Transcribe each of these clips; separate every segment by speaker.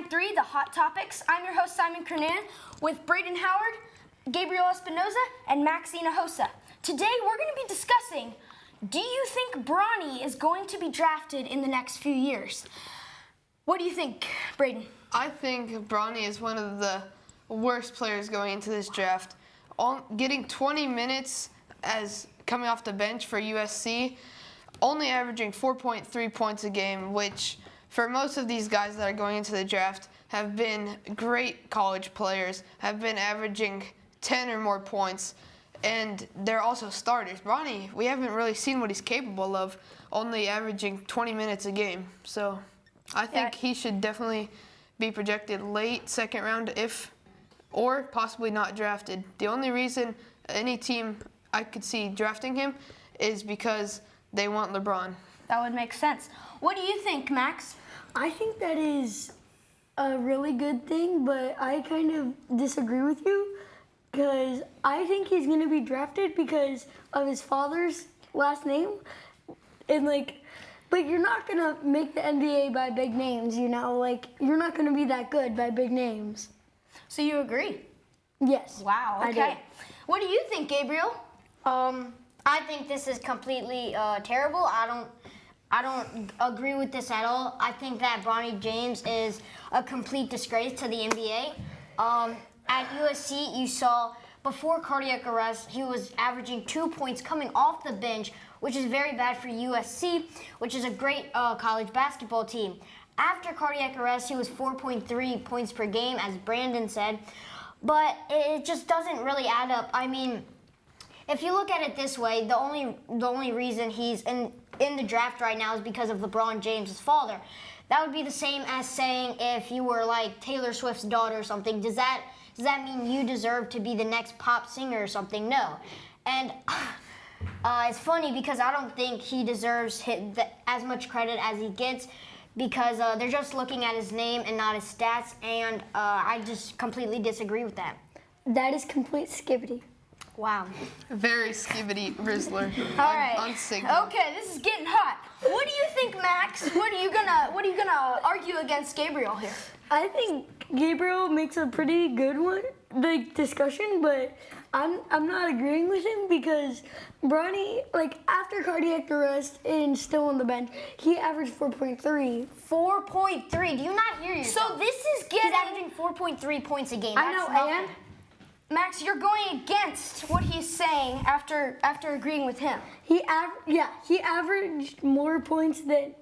Speaker 1: 99.3, The Hot Topics. I'm your host, Simon Kernan, with Braden Howard, Gabriel Espinoza, and Maxine Hosa. Today, we're going to be discussing, do you think Bronny is going to be drafted in the next few years? What do you think, Braden?
Speaker 2: I think Bronny is one of the worst players going into this draft. Getting 20 minutes as coming off the bench for USC, only averaging 4.3 points a game, which for most of these guys that are going into the draft have been great college players, have been averaging 10 or more points, and they're also starters. Bronny, we haven't really seen what he's capable of, only averaging 20 minutes a game. So I think he should definitely be projected late second round or possibly not drafted. The only reason any team I could see drafting him is because they want LeBron.
Speaker 1: That would make sense. What do you think, Max?
Speaker 3: I think that is a really good thing, but I kind of disagree with you because I think he's going to be drafted because of his father's last name. And but you're not going to make the NBA by big names, you know? You're not going to be that good by big names.
Speaker 1: So you agree?
Speaker 3: Yes.
Speaker 1: Wow, okay. What do you think, Gabriel?
Speaker 4: I think this is completely terrible. I don't agree with this at all. I think that Bronny James is a complete disgrace to the NBA. At USC, you saw before cardiac arrest, he was averaging 2 points coming off the bench, which is very bad for USC, which is a great college basketball team. After cardiac arrest, he was 4.3 points per game, as Brandon said, but it just doesn't really add up. I mean, if you look at it this way, the only reason he's in the draft right now is because of LeBron James' father. That would be the same as saying if you were like Taylor Swift's daughter or something. Does that mean you deserve to be the next pop singer or something? No. And it's funny because I don't think he deserves as much credit as he gets because they're just looking at his name and not his stats, and I just completely disagree with that.
Speaker 3: That is complete skibbity.
Speaker 4: Wow.
Speaker 2: Very skibbity Rizzler.
Speaker 1: All right.
Speaker 2: On signal.
Speaker 1: Okay, this is getting hot. What do you think, Max? What are you gonna argue against Gabriel here?
Speaker 3: I think Gabriel makes a pretty good discussion, but I'm not agreeing with him because Bronny, after cardiac arrest and still on the bench, he averaged 4.3.
Speaker 4: 4.3. Do you not hear yourself?
Speaker 1: So this is getting.
Speaker 4: He's averaging 4.3 points a game.
Speaker 3: I know, and
Speaker 1: Max, you're going against what he's saying after agreeing with him.
Speaker 3: he averaged more points than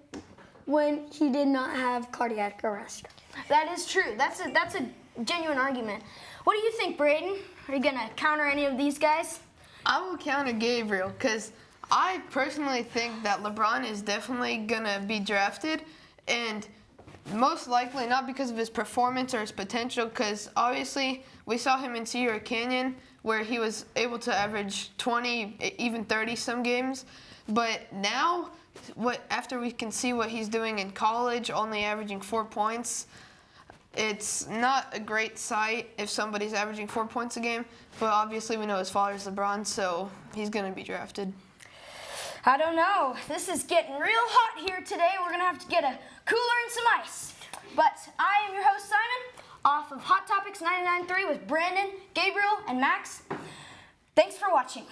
Speaker 3: when he did not have cardiac arrest.
Speaker 1: That is true. That's a genuine argument. What do you think, Braden? Are you gonna counter any of these guys?
Speaker 2: I will counter Gabriel because I personally think that LeBron is definitely gonna be drafted, and most likely not because of his performance or his potential, because obviously we saw him in Sierra Canyon where he was able to average 20, even 30 some games. But now, after we can see what he's doing in college, only averaging 4 points, it's not a great sight if somebody's averaging 4 points a game. But obviously we know his father's LeBron, so he's going to be drafted.
Speaker 1: I don't know. This is getting real hot here today. We're gonna have to get a cooler and some ice. But I am your host, Simon, off of Hot Topics 99.3 with Brandon, Gabriel, and Max. Thanks for watching.